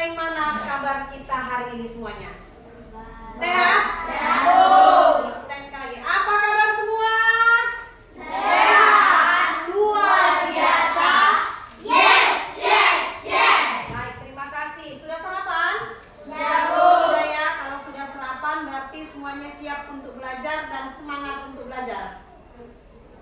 bagaimana kabar kita hari ini semuanya? Sehat? Sehat. Kita sekali lagi. Apa kabar semua? Sehat. Luar biasa. Yes. Baik, terima kasih. Sudah sarapan? Sudah, Bu. Sudah ya. Kalau sudah sarapan berarti semuanya siap untuk belajar dan semangat untuk belajar.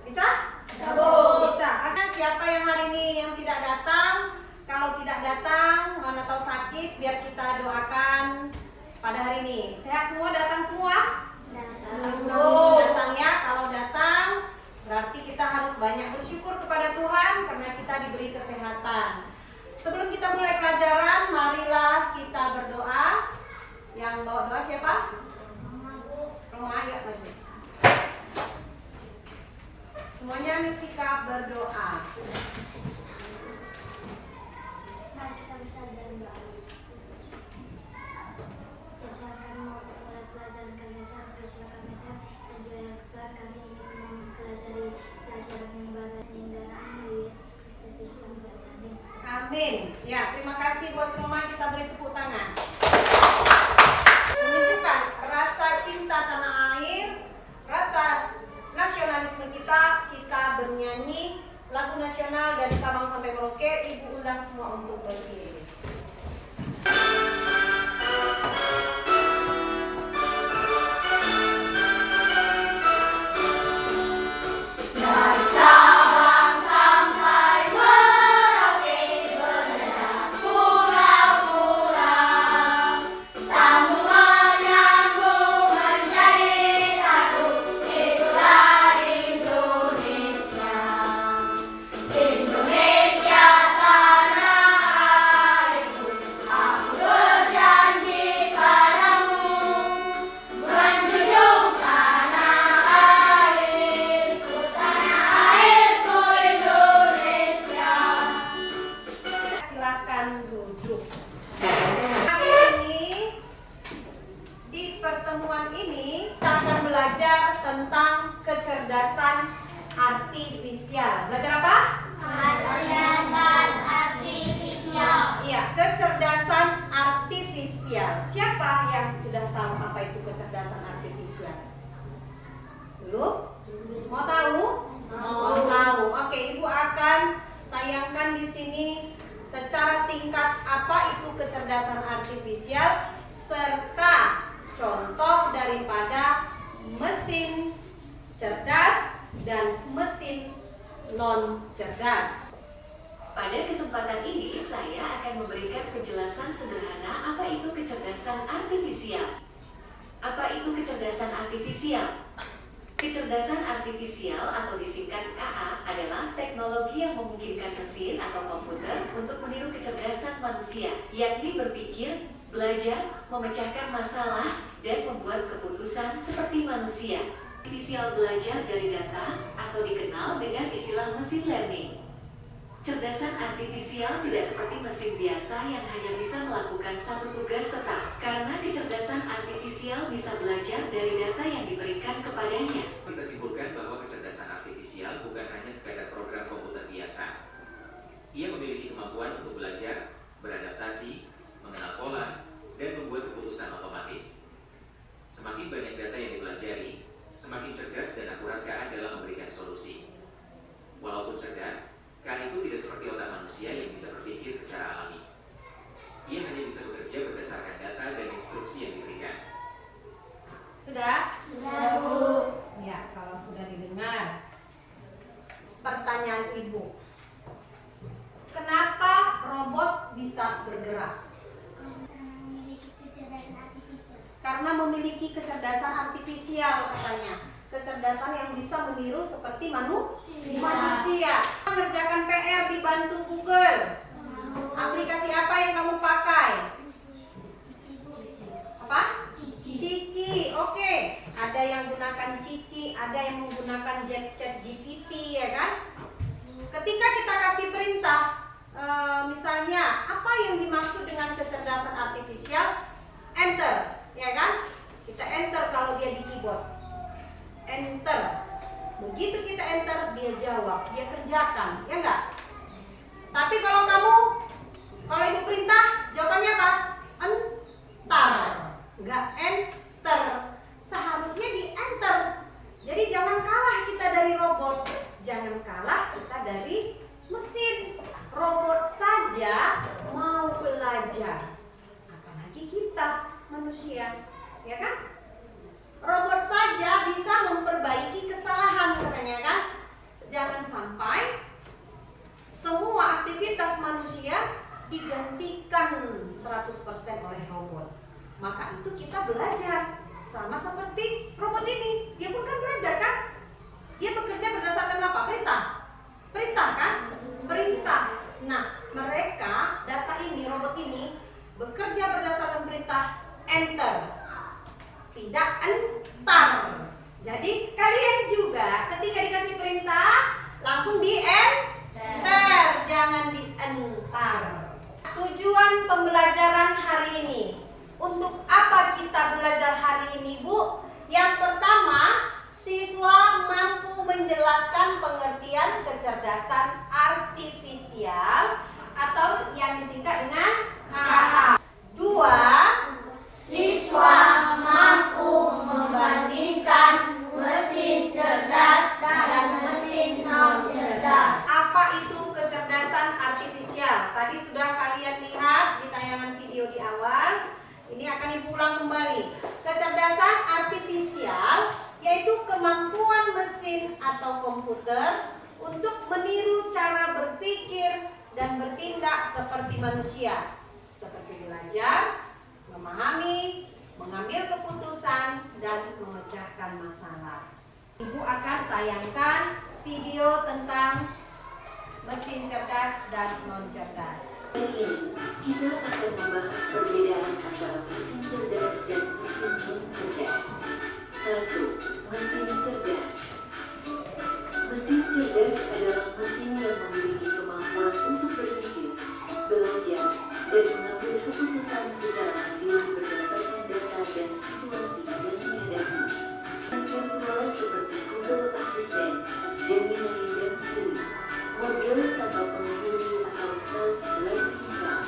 Bisa? Bu. Bisa. Siapa yang hari ini yang tidak datang? Kalau tidak datang, mana tahu sakit, biar kita doakan pada hari ini. Sehat semua? Datang semua? Datang ya. Kalau datang, berarti kita harus banyak bersyukur kepada Tuhan karena kita diberi kesehatan. Sebelum kita mulai pelajaran, marilah kita berdoa. Yang bawa doa siapa? Roma, ayo maju. Semuanya bersikap berdoa. Mari kita bersama dalam doa. Kita akan mulai pelajaran kami dan kami dan juga Tuhan kami ingin mempelajari pelajaran yang baru ini dalam Yesus Kristus Tuhan kami. Amin. Ya, terima kasih buat semua. Kita beri tepuk tangan. Menunjukkan rasa cinta tanah air, rasa nasionalisme kita bernyanyi lagu nasional dari Sabang sampai Merauke. Ibu undang semua untuk berdiri. Dari Sabang sampai Merauke berjalan pulau-pulau, sambung menyambung menjadi satu, itulah Indonesia. Indonesia tanah airku, aku berjanji padamu, menjunjung tanah airku Indonesia. Silakan duduk. Hari ini di pertemuan ini kita akan belajar tentang kecerdasan artifisial. Belajar apa? Kecerdasan artifisial. Iya, kecerdasan artifisial. Siapa yang sudah tahu apa itu kecerdasan artifisial? Belum? Mau tahu? Mau tahu. Oke, Ibu akan tayangkan di sini secara singkat apa itu kecerdasan artifisial serta contoh daripada mesin cerdas dan mesin non cerdas. Pada kesempatan ini, saya akan memberikan penjelasan sederhana apa itu kecerdasan artifisial. Apa itu kecerdasan artifisial? Kecerdasan artifisial atau disingkat KA adalah teknologi yang memungkinkan mesin atau komputer untuk meniru kecerdasan manusia, yakni berpikir, belajar, memecahkan masalah, dan membuat keputusan seperti manusia. Artifisial belajar dari data atau dikenal dengan istilah machine learning. Kecerdasan artifisial tidak seperti mesin biasa yang hanya bisa melakukan satu tugas tetap, karena kecerdasan artifisial bisa belajar dari data yang diberikan kepadanya. Kita simpulkan bahwa kecerdasan artifisial bukan hanya sekadar program komputer biasa. Ia memiliki kemampuan untuk belajar, beradaptasi, mengenal pola, dan membuat keputusan otomatis. Semakin banyak data yang dipelajari, semakin cerdas dan akurat KA dalam memberikan solusi. Walaupun cerdas, KA itu tidak seperti otak manusia yang bisa berpikir secara alami. Ia hanya bisa bekerja berdasarkan data dan instruksi yang diberikan. Sudah? Sudah, Bu. Ya, kalau sudah didengar. Pertanyaan Ibu. Kenapa robot bisa bergerak? Memiliki kecerdasan artifisial. Karena memiliki kecerdasan artifisial katanya. Kecerdasan yang bisa meniru seperti manusia. Mengerjakan PR dibantu Google. Aplikasi apa yang kamu pakai? Apa? Cici. Oke. Ada yang gunakan Cici, ada yang menggunakan chat GPT, ya kan? Ketika kita kasih perintah, misalnya apa yang dimaksud dengan kecerdasan artifisial? Enter, ya kan? Kita enter kalau dia di keyboard. Enter. Begitu kita enter, dia jawab, dia kerjakan, ya enggak? Tapi kalau ibu perintah, jawabannya apa? belajar. Apalagi kita manusia, ya kan? Robot saja bisa memperbaiki kesalahan katanya kan? Jangan sampai semua aktivitas manusia digantikan 100% oleh robot. Maka itu kita belajar. Sama seperti robot ini, dia pun kan belajar kan? Dia bekerja berdasarkan apa? Perintah. Perintah kan? Perintah. Nah, mereka, data ini, robot ini bekerja berdasarkan perintah enter, tidak entar. Jadi kalian juga ketika dikasih perintah langsung di enter, jangan di entar. Tujuan pembelajaran hari ini, untuk apa kita belajar hari ini, Bu? Yang pertama, siswa mampu menjelaskan pengertian kecerdasan artifisial atau yang disingkat dengan KA. 2, siswa mampu membandingkan mesin cerdas dan mesin non cerdas. Apa itu kecerdasan artifisial? Tadi sudah kalian lihat di tayangan video di awal. Ini akan diulang kembali. Kecerdasan artifisial yaitu kemampuan mesin atau komputer untuk meniru cara berpikir dan bertindak seperti manusia, seperti belajar, memahami, mengambil keputusan, dan memecahkan masalah. Ibu akan tayangkan video tentang mesin cerdas dan non cerdas. Hari ini kita akan membahas perbedaan antara mesin cerdas dan mesin non cerdas. 1. Mesin cerdas. Mesin cerdas adalah mesin yang memiliki kemampuan untuk berpikir, belajar, dan mengambil keputusan secara mandiri berdasarkan data dan situasi yang dihadapi. Virtual seperti Google Assistant, Gemini, dan Siri, mobil tanpa pengemudi atau self-driving car,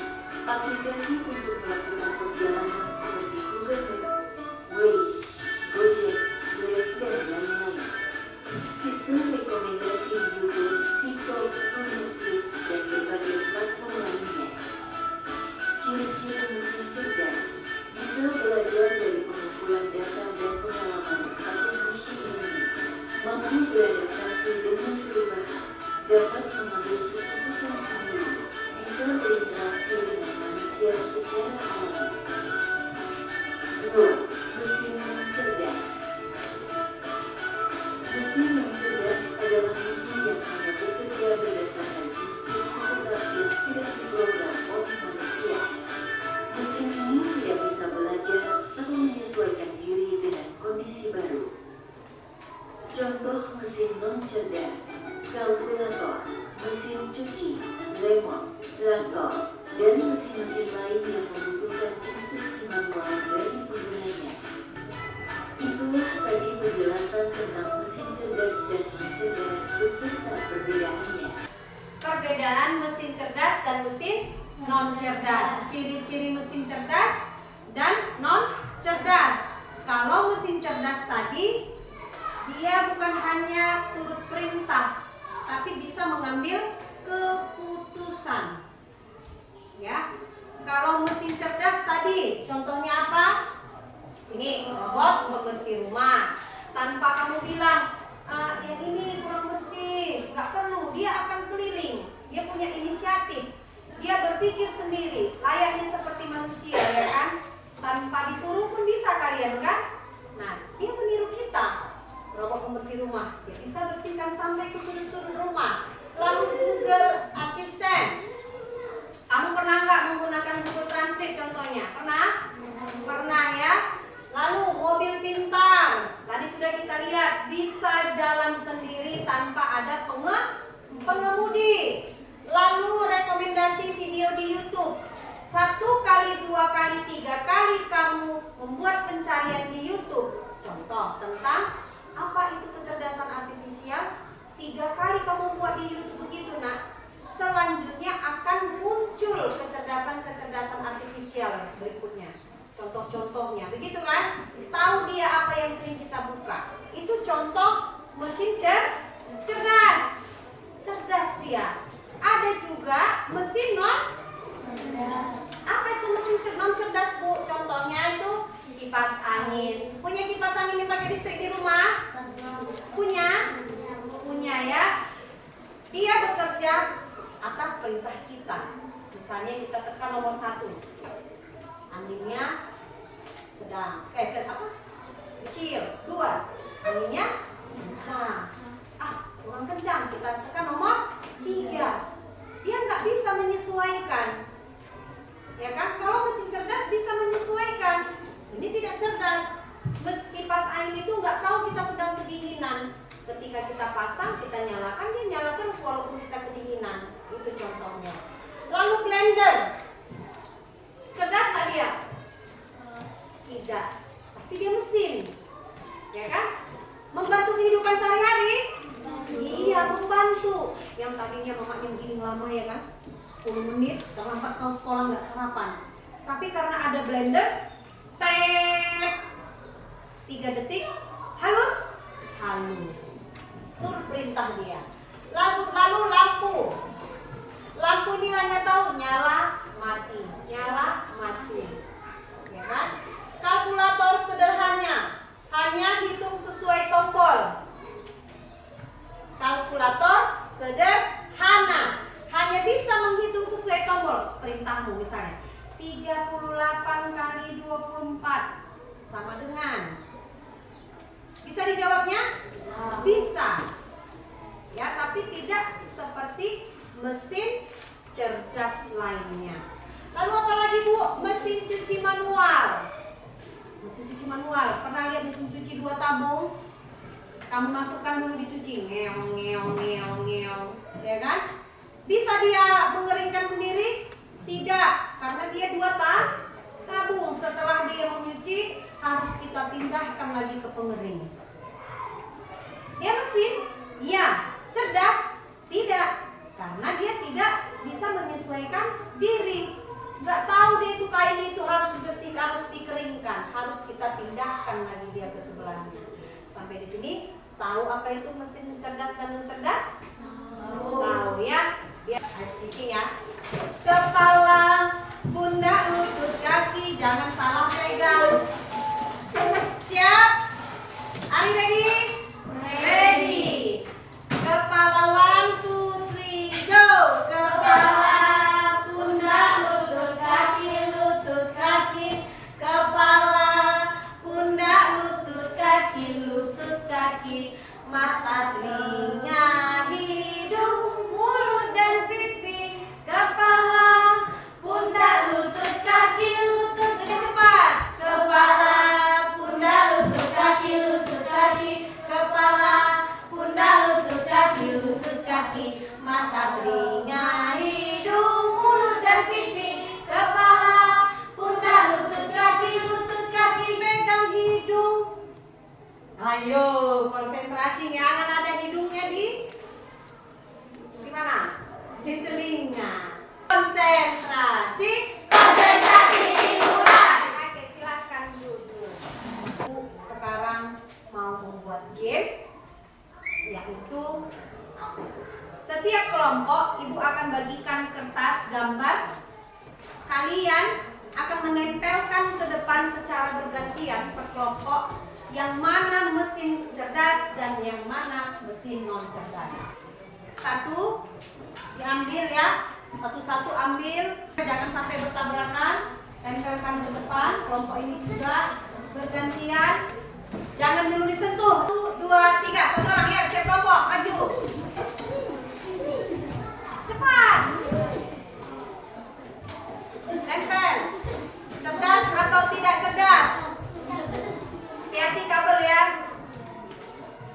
aplikasi untuk melakukan perjalanan seperti Google Maps, Waze, Gojek, Grab, dan lain-lain. Sistem rekomendasi YouTube, TikTok, Netflix, dan berbagai platform lainnya. Ciri-ciri mesin cerdas bisa belajar dari pengumpulan data dan pengalaman atau machine learning, mampu beradaptasi dengan perubahan, dapat mengambil keputusan sendiri, bisa berinteraksi dengan manusia secara alami. 2. Mesin non cerdas. Mesin non cerdas adalah mesin yang hanya bekerja berdasarkan instruksi tetap yang sudah diprogram oleh manusia. Mesin ini tidak bisa belajar atau menyesuaikan diri dengan kondisi baru. Contoh mesin non cerdas: kalkulator, mesin cuci, remote, traktor, dan mesin-mesin lain yang membutuhkan instruksi manual dari penggunanya. Itulah tadi penjelasan tentang mesin cerdas dan non cerdas beserta perbedaannya. Perbedaan mesin cerdas dan mesin non cerdas. Ciri-ciri mesin cerdas dan non cerdas. Kalau mesin cerdas tadi, dia bukan hanya turut perintah, tapi bisa mengambil keputusan. Ya, kalau mesin cerdas tadi, contohnya apa? Ini robot pembersih rumah. Tanpa kamu bilang, yang ini kurang bersih, nggak perlu. Dia akan keliling. Dia punya inisiatif. Dia berpikir sendiri, layaknya seperti manusia, ya kan? Tanpa disuruh pun bisa kalian kan? Nah, dia meniru kita. Robot pembersih rumah, dia bisa bersihkan sampai ke sudut-sudut rumah. Lalu Google Assistant, kamu pernah nggak menggunakan Google Translate contohnya? Pernah? Pernah ya. Lalu mobil pintar, tadi sudah kita lihat bisa jalan sendiri tanpa ada pengemudi. Lalu rekomendasi video di YouTube, 1 kali, 2 kali, 3 kali kamu membuat pencarian di YouTube. Contoh tentang apa itu kecerdasan artifisial, 3 kali kamu buat di YouTube begitu nak. Selanjutnya akan muncul kecerdasan artifisial berikutnya. Contoh-contohnya, begitu kan? Tahu dia apa yang sering kita buka. Itu contoh mesin cerdas. Cerdas dia. Ada juga mesin non cerdas. Apa itu kipas angin. Punya kipas angin yang pakai listrik di rumah? Punya? Punya ya. Dia bekerja atas perintah kita. Misalnya kita tekan nomor 1, anginnya sedang kecil. 2, anginnya kencang. Kurang kencang, kita tekan nomor 3. Dia nggak bisa menyesuaikan. Ya kan? Kalau mesin cerdas bisa menyesuaikan. Ini tidak cerdas. Kipas angin itu nggak tahu kita sedang kedinginan. Ketika kita pasang, kita nyalakan, dia nyala terus walaupun kita kedinginan. Itu contohnya. Lalu blender, cerdas nggak dia? Tidak. Tapi dia mesin, ya kan? Membantu kehidupan sehari-hari? Iya, membantu. Yang tadinya mamanya begini lama ya kan? 10 menit, terlambat kau sekolah nggak sarapan. Tapi karena ada blender, tep, 3 detik, halus. Itu perintah dia. Lalu lampu. Lampu ini hanya tahu nyala, mati, nyala, mati. Ya kan? Kalkulator sederhana, hanya hitung sesuai tombol. Kalkulator sederhana, hanya bisa menghitung sesuai tombol. Perintahmu misalnya 38 kali 24 sama dengan, bisa dijawabnya? Bisa. Ya, tapi tidak seperti mesin cerdas lainnya. Lalu apa lagi Bu? Mesin cuci manual. Mesin cuci manual, pernah lihat mesin cuci 2 tabung? Kamu masukkan dulu dicuci, ngeong, ya kan? Bisa dia mengeringkan sendiri? Tidak, karena dia 2 tabung. Setelah dia menyuci, harus kita pindahkan lagi ke pengering. Dia mesin? Ya. Cerdas? Tidak, karena dia tidak bisa menyesuaikan diri. Nggak tahu dia itu kain itu harus bersih, harus dikeringkan, harus kita pindahkan lagi dia ke sebelahnya. Sampai di sini tahu apa itu mesin cerdas dan non cerdas? Tahu ya? Dia speaking ya. Kepala, pundak, lutut, kaki, jangan salah pegang. Siap? Are you ready? Ready. Kepala 1, 2, 3, go. Kepala, pundak, lutut, kaki. Kepala, pundak, lutut, kaki. Mata, telinga, hidung, mulut dan pipi. Kepala, pundak, lutut, kaki. Dengan cepat. Kepala, pundak, lutut, kaki. Kepala, pundak, lutut, kaki. Mata, telinga, hidung, mulut dan pipi. Kepala, pundak, lutut, kaki. Pegang hidung. Ayo, konsentrasi, jangan ada hidungnya di mana? Di telinga. Konsentrasi dimulai. Oke, silahkan duduk. Ibu sekarang mau membuat game, yaitu setiap kelompok Ibu akan bagikan kertas gambar. Kalian akan menempelkan ke depan secara bergantian per kelompok yang mana mesin cerdas dan yang mana mesin non cerdas. Satu diambil ya, satu-satu ambil, jangan sampai bertabrakan. Tempelkan ke depan, kelompok ini juga bergantian. Jangan dulu disentuh. 1, 2, 3, satu orang ya, siap kelompok, maju. Cepat. Tempel. Cerdas atau tidak cerdas? Hati-hati kabel ya.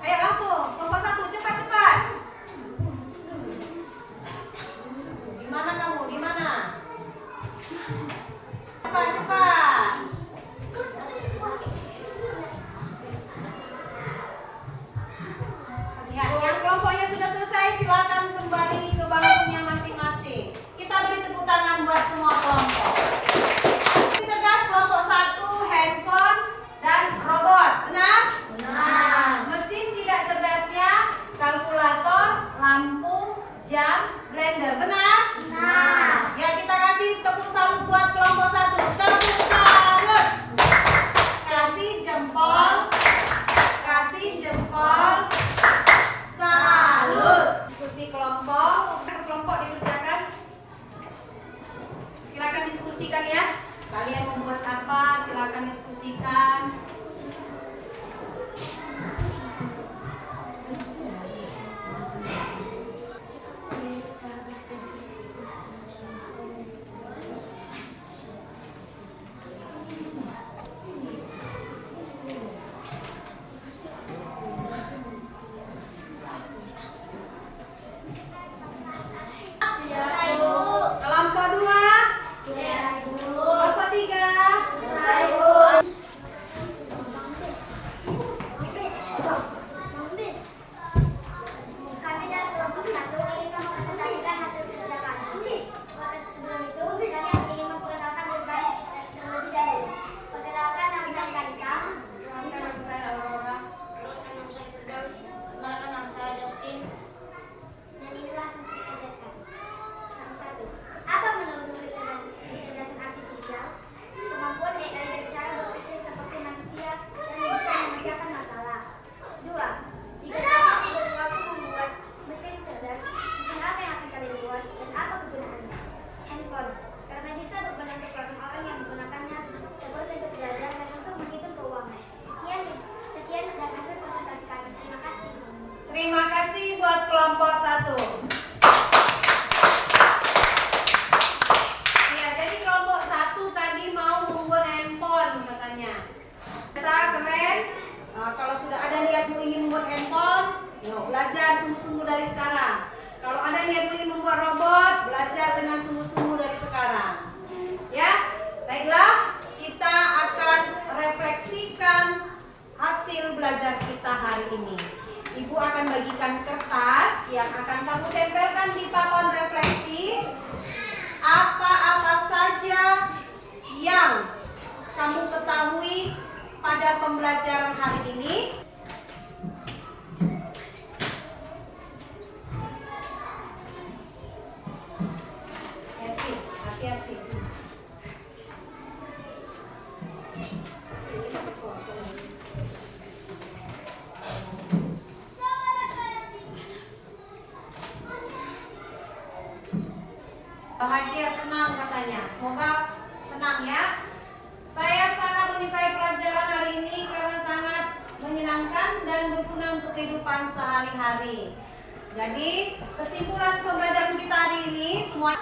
Ayo langsung, kelompok 1, cepat. Di mana kamu? Di mana? Cepat. Ya, yang kelompoknya sudah selesai, silakan kembali ke bangkunya masing-masing. diskusikan ya. Kalian membuat apa? Silakan diskusikan. Kelompok 2, kelompok 3. Kami dari kelompok 1 ingin mempresentasikan hasil kerja kami. Sebelum itu, kami ingin memperkenalkan diri kami terlebih dahulu. Perkenalkan, nama saya Kalita. Perkenalkan, nama saya Aurora. Perkenalkan, nama saya Firdaus. Perkenalkan, nama saya Justin. Dan inilah sempit kegiatan. Nomor 1. Apa menurutmu kecerdasan artifisial? Kemampuan AI dan cara berpikir seperti manusia dan bisa memecahkan masalah. 2. Jika kalian diberi waktu membuat mesin cerdas, mesin apa yang akan kalian buat dan apa kegunaannya? Handphone, karena bisa berbentuk orang yang menggunakannya seperti untuk belajar dan untuk menghitung keuangan. Sekian dan hasil presentasi kami. Terima kasih. Terima kasih buat kelompok 1. Ya, jadi kelompok 1 tadi mau membuat handphone katanya. Keren. Kalau sudah ada niatmu ingin membuat handphone, yuk belajar sungguh-sungguh dari sekarang. Kalau ada niatmu ingin membuat robot, belajar dengan sungguh-sungguh dari sekarang. Ya, baiklah, kita akan refleksikan hasil belajar kita hari ini. Ibu akan bagikan kertas yang akan kamu tempelkan di papan refleksi. Apa-apa saja yang kamu ketahui pada pembelajaran hari ini. Hati-hati. Bahagia, senang katanya. Semoga senang ya. Saya sangat menyukai pelajaran hari ini karena sangat menyenangkan dan berguna untuk kehidupan sehari-hari. Jadi, kesimpulan pembelajaran kita hari ini semua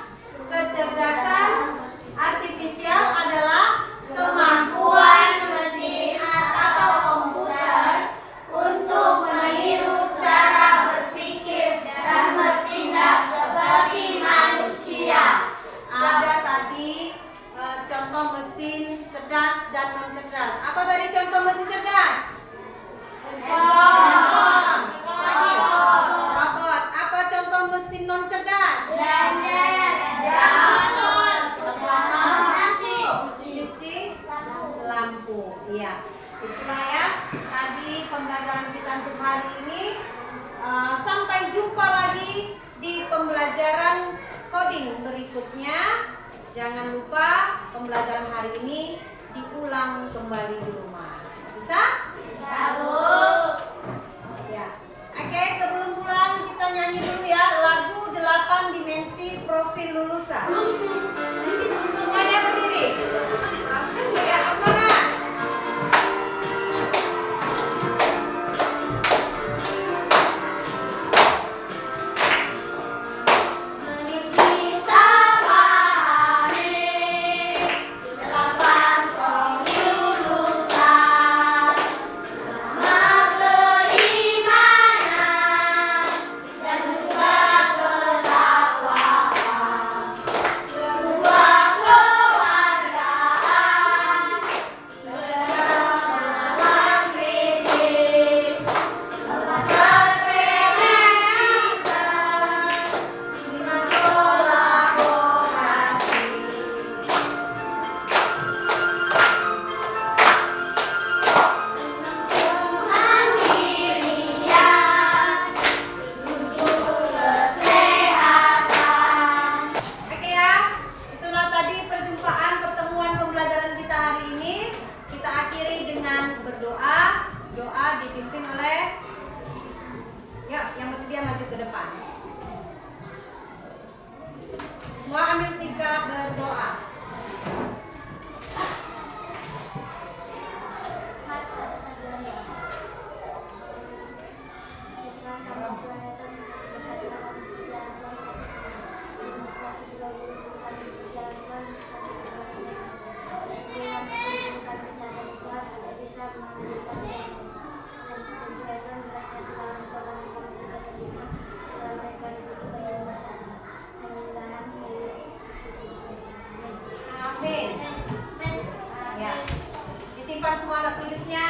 kecerdasan artifisial adalah kemampuan mesin atau komputer untuk meniru cara berpikir dan bertindak seperti manusia. Ada tadi contoh mesin cerdas dan non cerdas. Apa tadi contoh mesin cerdas? Robot. Apa contoh mesin non cerdas? Cuci lampu. Iya. Itulah ya tadi pembelajaran kita untuk hari ini. Sampai jumpa lagi di pembelajaran coding berikutnya. Jangan lupa pembelajaran hari ini diulang kembali di rumah. Bisa? Bisa, Bu. Ya. Oke, sebelum pulang kita nyanyi dulu ya lagu 8 dimensi profil lulusan. Semuanya berdiri. Ya, semangat. Semua ambil sikap berdoa. Simpan semua alat tulisnya.